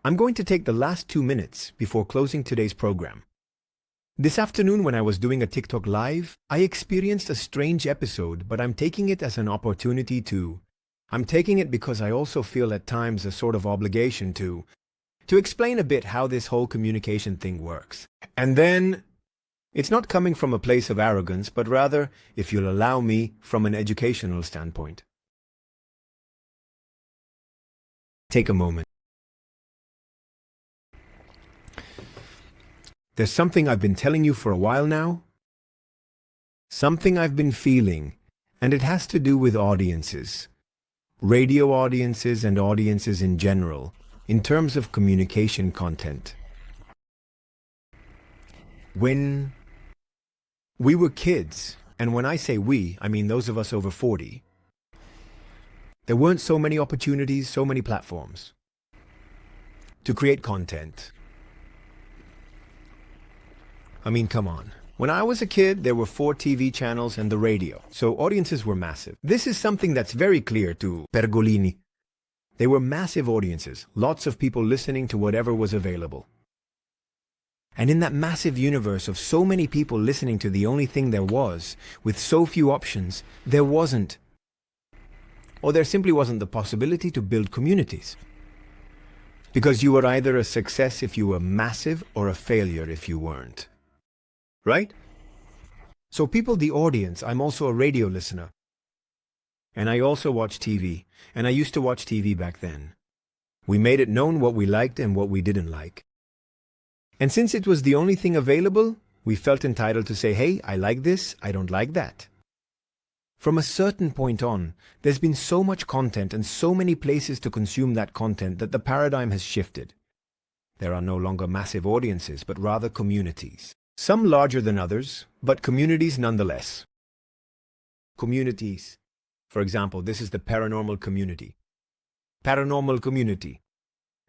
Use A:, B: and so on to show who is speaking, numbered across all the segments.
A: I'm going to take the last 2 minutes before closing today's program. This afternoon when I was doing a TikTok live, I experienced a strange episode, but I'm taking it as an opportunity to... I'm taking it because I also feel at times a sort of obligation to explain a bit how this whole communication thing works. And then, it's not coming from a place of arrogance, but rather, if you'll allow me, from an educational standpoint. Take a moment. There's something I've been telling you for a while now. Something I've been feeling, and it has to do with audiences. Radio audiences and audiences in general, in terms of communication content. When we were kids, and when I say we, I mean those of us over 40, there weren't so many opportunities, so many platforms to create content. I mean, come on. When I was a kid, there were 4 TV channels and the radio, so audiences were massive. This is something that's very clear to Pergolini. They were massive audiences, lots of people listening to whatever was available. And in that massive universe of so many people listening to the only thing there was, with so few options, there simply wasn't the possibility to build communities. Because you were either a success if you were massive or a failure if you weren't. Right? So people, the audience, I'm also a radio listener. And I also watch TV, and I used to watch TV back then. We made it known what we liked and what we didn't like. And since it was the only thing available, we felt entitled to say, hey, I like this, I don't like that. From a certain point on, there's been so much content and so many places to consume that content that the paradigm has shifted. There are no longer massive audiences, but rather communities. Some larger than others, but communities nonetheless. Communities. For example, this is the paranormal community. Paranormal community.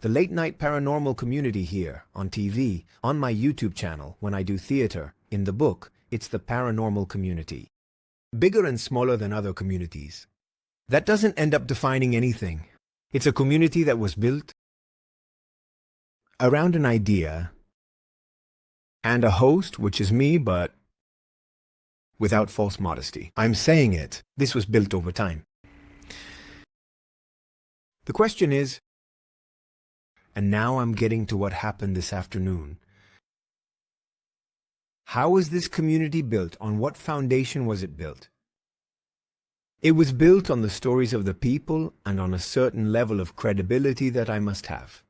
A: The late-night paranormal community here, on TV, on my YouTube channel, when I do theater, in the book, it's the paranormal community. Bigger and smaller than other communities. That doesn't end up defining anything. It's a community that was built around an idea and a host, which is me, but without false modesty. I'm saying it. This was built over time. The question is, and now I'm getting to what happened this afternoon. How was this community built? On what foundation was it built? It was built on the stories of the people and on a certain level of credibility that I must have.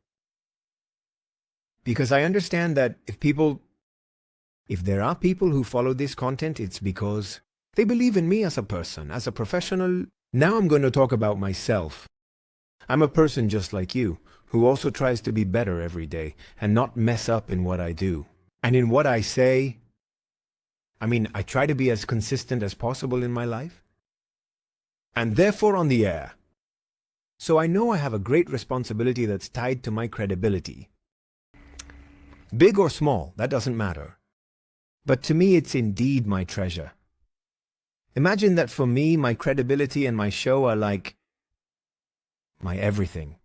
A: Because I understand that if there are people who follow this content, it's because they believe in me as a person, as a professional. Now I'm going to talk about myself. I'm a person just like you, who also tries to be better every day and not mess up in what I do. And in what I say, I try to be as consistent as possible in my life. And therefore on the air. So I know I have a great responsibility that's tied to my credibility. Big or small, that doesn't matter. But to me, it's indeed my treasure. Imagine that for me, my credibility and my show are like my everything.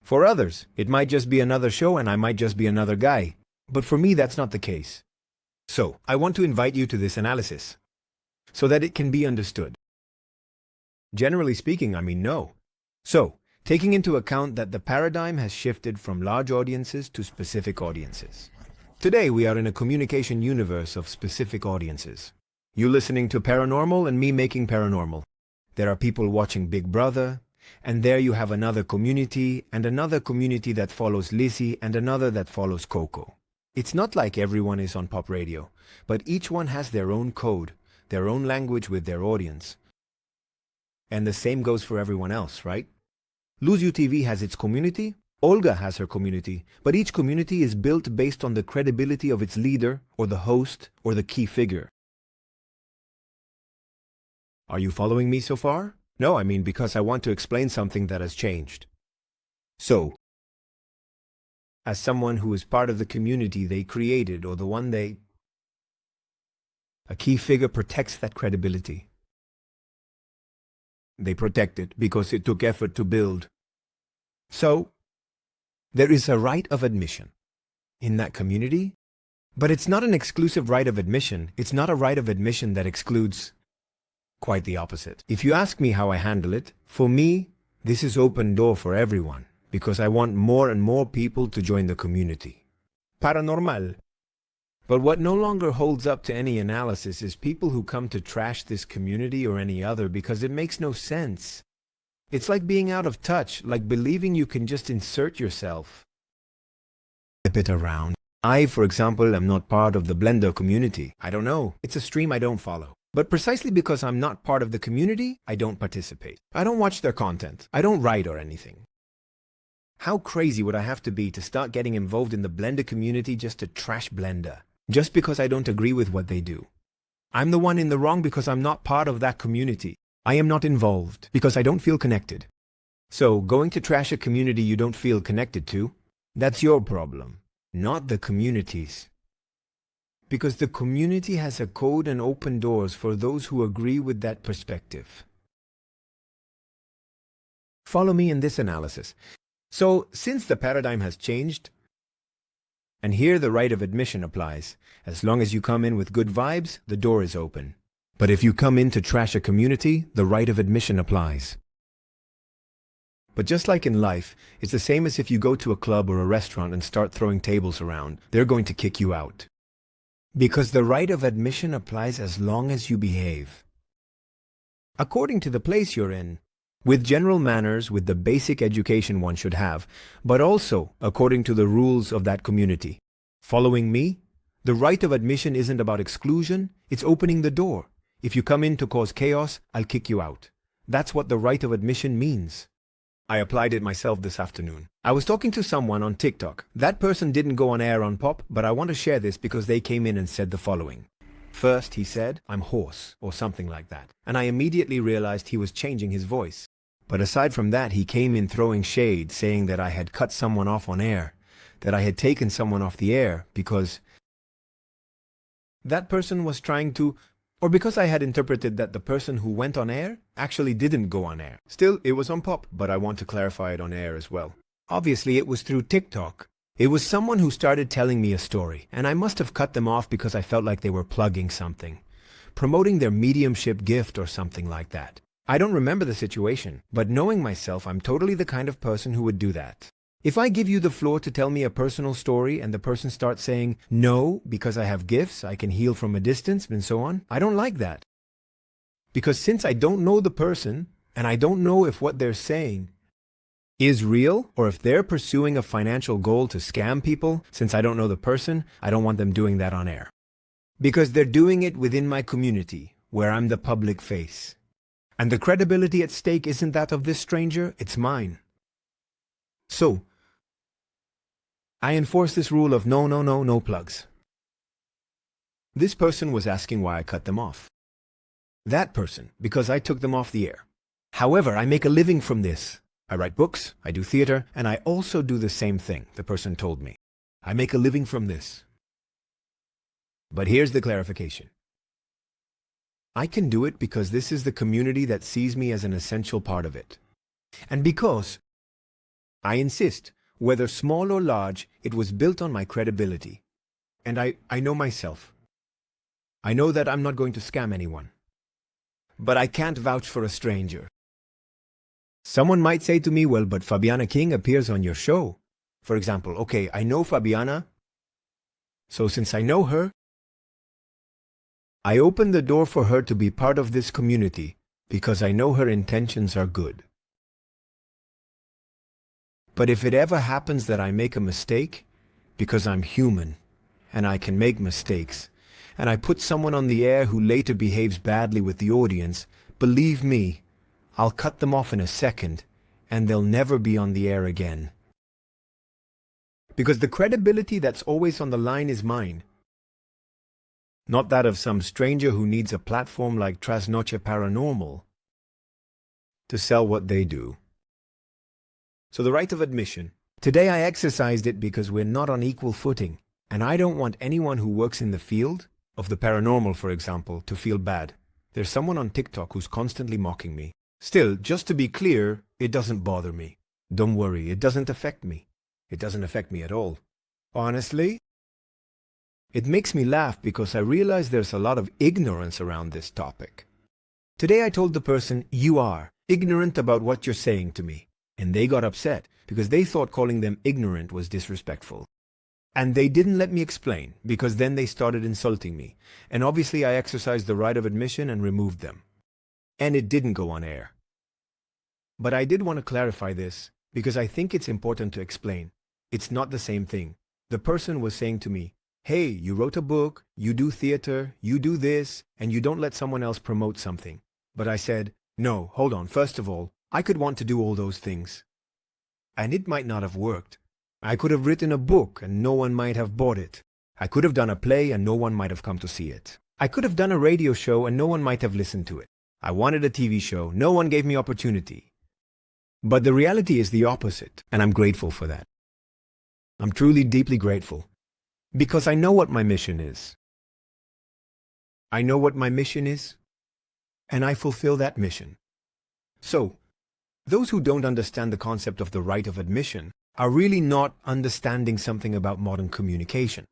A: For others, it might just be another show and I might just be another guy. But for me, that's not the case. So, I want to invite you to this analysis so that it can be understood. Generally speaking, no. So, taking into account that the paradigm has shifted from large audiences to specific audiences. Today, we are in a communication universe of specific audiences. You listening to paranormal and me making paranormal. There are people watching Big Brother, and there you have another community that follows Lizzie and another that follows Coco. It's not like everyone is on pop radio, but each one has their own code, their own language with their audience. And the same goes for everyone else, right? Lose You TV has its community, Olga has her community, but each community is built based on the credibility of its leader or the host or the key figure. Are you following me so far? No, because I want to explain something that has changed. So, as someone who is part of the community they created or the one a key figure protects that credibility. They protect it because it took effort to build. So, There is a right of admission in that community, but it's not an exclusive right of admission. It's not a right of admission that excludes. Quite the opposite. If you ask me how I handle it, for me, this is open door for everyone, because I want more and more people to join the community. Paranormal. But what no longer holds up to any analysis is people who come to trash this community or any other because it makes no sense. It's like being out of touch, like believing you can just insert yourself a bit around. I, for example, am not part of the Blender community. I don't know. It's a stream I don't follow. But precisely because I'm not part of the community, I don't participate. I don't watch their content. I don't write or anything. How crazy would I have to be to start getting involved in the Blender community just to trash Blender? Just because I don't agree with what they do. I'm the one in the wrong because I'm not part of that community. I am not involved because I don't feel connected. So, going to trash a community you don't feel connected to, that's your problem, not the community's. Because the community has a code and open doors for those who agree with that perspective. Follow me in this analysis. So, since the paradigm has changed, and here the right of admission applies. As long as you come in with good vibes, the door is open. But if you come in to trash a community, the right of admission applies. But just like in life, it's the same as if you go to a club or a restaurant and start throwing tables around. They're going to kick you out. Because the right of admission applies as long as you behave according to the place you're in, with general manners, with the basic education one should have, but also according to the rules of that community. Following me? The right of admission isn't about exclusion, it's opening the door. If you come in to cause chaos, I'll kick you out. That's what the right of admission means. I applied it myself this afternoon. I was talking to someone on TikTok. That person didn't go on air on Pop, but I want to share this because they came in and said the following. First, he said, "I'm hoarse," or something like that. And I immediately realized he was changing his voice. But aside from that, he came in throwing shade, saying that I had cut someone off on air, that I had taken someone off the air because that person was trying to, or because I had interpreted that the person who went on air actually didn't go on air. Still, it was on Pop, but I want to clarify it on air as well. Obviously, it was through TikTok. It was someone who started telling me a story, and I must have cut them off because I felt like they were plugging something, promoting their mediumship gift or something like that. I don't remember the situation, but knowing myself, I'm totally the kind of person who would do that. If I give you the floor to tell me a personal story and the person starts saying, "No, because I have gifts, I can heal from a distance," and so on, I don't like that. Because since I don't know the person, and I don't know if what they're saying is real, or if they're pursuing a financial goal to scam people, since I don't know the person, I don't want them doing that on air. Because they're doing it within my community, where I'm the public face. And the credibility at stake isn't that of this stranger, it's mine. So, I enforce this rule of no plugs. This person was asking why I cut them off. That person, because I took them off the air. However, I make a living from this. I write books, I do theater, and I also do the same thing, the person told me. I make a living from this. But here's the clarification. I can do it because this is the community that sees me as an essential part of it. And because, I insist, whether small or large, it was built on my credibility. And I know myself. I know that I'm not going to scam anyone. But I can't vouch for a stranger. Someone might say to me, "Well, but Fabiana King appears on your show." For example, okay, I know Fabiana. So since I know her, I open the door for her to be part of this community because I know her intentions are good. But if it ever happens that I make a mistake, because I'm human and I can make mistakes, and I put someone on the air who later behaves badly with the audience, believe me, I'll cut them off in a second and they'll never be on the air again. Because the credibility that's always on the line is mine. Not that of some stranger who needs a platform like Trasnoche Paranormal to sell what they do. So the right of admission. Today I exercised it because we're not on equal footing, and I don't want anyone who works in the field, of the paranormal for example, to feel bad. There's someone on TikTok who's constantly mocking me. Still, just to be clear, it doesn't bother me. Don't worry, it doesn't affect me. It doesn't affect me at all. Honestly, it makes me laugh because I realize there's a lot of ignorance around this topic. Today I told the person, "You are ignorant about what you're saying to me." And they got upset because they thought calling them ignorant was disrespectful. And they didn't let me explain because then they started insulting me. And obviously I exercised the right of admission and removed them. And it didn't go on air. But I did want to clarify this because I think it's important to explain. It's not the same thing. The person was saying to me, "Hey, you wrote a book, you do theater, you do this, and you don't let someone else promote something." But I said, "No, hold on. First of all, I could want to do all those things. And it might not have worked. I could have written a book and no one might have bought it. I could have done a play and no one might have come to see it. I could have done a radio show and no one might have listened to it. I wanted a TV show. No one gave me opportunity. But the reality is the opposite, and I'm grateful for that. I'm truly deeply grateful because I know what my mission is. I know what my mission is, and I fulfill that mission. So, those who don't understand the concept of the right of admission are really not understanding something about modern communication.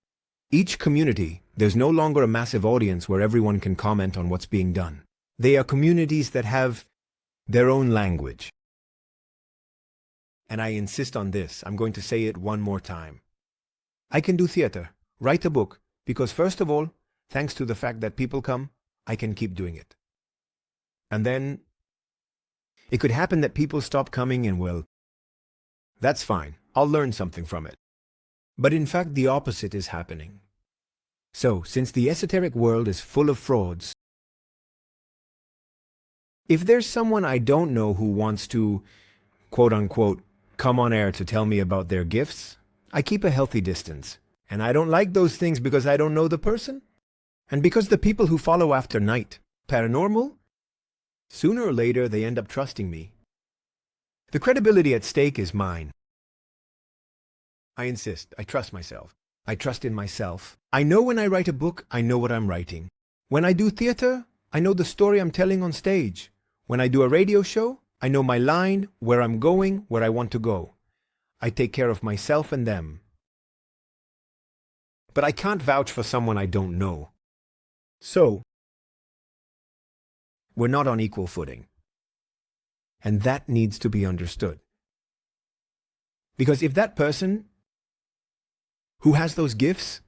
A: Each community, there's no longer a massive audience where everyone can comment on what's being done. They are communities that have their own language. And I insist on this. I'm going to say it one more time. I can do theater, write a book, because first of all, thanks to the fact that people come, I can keep doing it. And then it could happen that people stop coming and well, that's fine. I'll learn something from it. But in fact, the opposite is happening. So, since the esoteric world is full of frauds, if there's someone I don't know who wants to, quote unquote, come on air to tell me about their gifts, I keep a healthy distance. And I don't like those things because I don't know the person. And because the people who follow after night, paranormal, sooner or later they end up trusting me. The credibility at stake is mine. I insist. I trust myself. I trust in myself. I know when I write a book, I know what I'm writing. When I do theater, I know the story I'm telling on stage. When I do a radio show, I know my line, where I'm going, where I want to go. I take care of myself and them. But I can't vouch for someone I don't know. So, we're not on equal footing. And that needs to be understood. Because if that person who has those gifts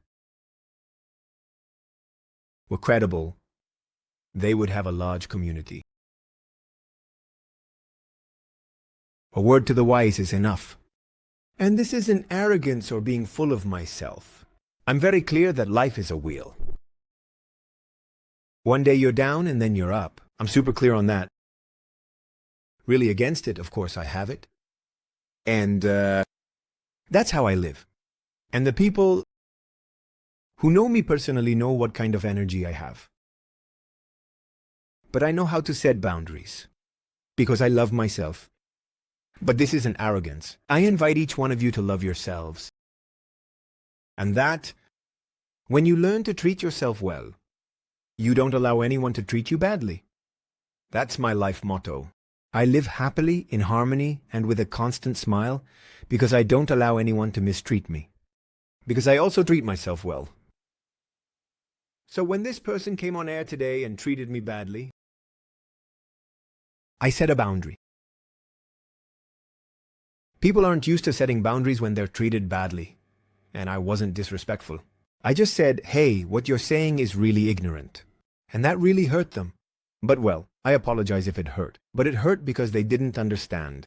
A: were credible, they would have a large community. A word to the wise is enough. And this isn't arrogance or being full of myself. I'm very clear that life is a wheel. One day you're down and then you're up. I'm super clear on that. Really against it, of course, I have it. And that's how I live. And the people who know me personally know what kind of energy I have. But I know how to set boundaries because I love myself. But this isn't arrogance. I invite each one of you to love yourselves. And that, when you learn to treat yourself well, you don't allow anyone to treat you badly. That's my life motto. I live happily, in harmony, and with a constant smile because I don't allow anyone to mistreat me. Because I also treat myself well. So when this person came on air today and treated me badly, I set a boundary. People aren't used to setting boundaries when they're treated badly. And I wasn't disrespectful. I just said, "Hey, what you're saying is really ignorant." And that really hurt them. But well, I apologize if it hurt. But it hurt because they didn't understand.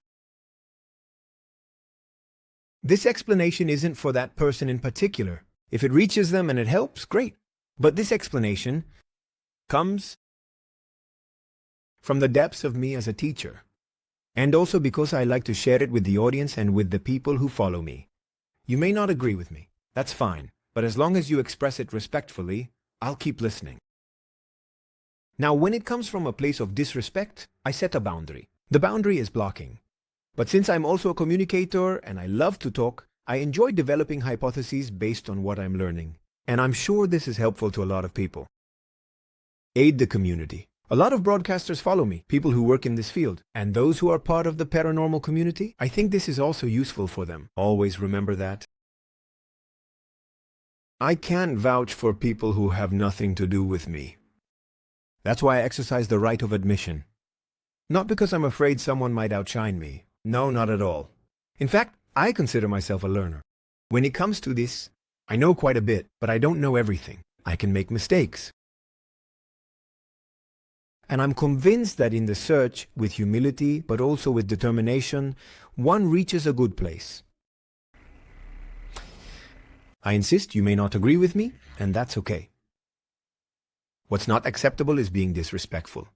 A: This explanation isn't for that person in particular. If it reaches them and it helps, great. But this explanation comes from the depths of me as a teacher. And also because I like to share it with the audience and with the people who follow me. You may not agree with me. That's fine. But as long as you express it respectfully, I'll keep listening. Now, when it comes from a place of disrespect, I set a boundary. The boundary is blocking. But since I'm also a communicator and I love to talk, I enjoy developing hypotheses based on what I'm learning. And I'm sure this is helpful to a lot of people. Aid the community. A lot of broadcasters follow me, people who work in this field, and those who are part of the paranormal community. I think this is also useful for them. Always remember that. I can't vouch for people who have nothing to do with me. That's why I exercise the right of admission. Not because I'm afraid someone might outshine me. No, not at all. In fact, I consider myself a learner. When it comes to this, I know quite a bit, but I don't know everything. I can make mistakes. And I'm convinced that in the search, with humility, but also with determination, one reaches a good place. I insist you may not agree with me, and that's okay. What's not acceptable is being disrespectful.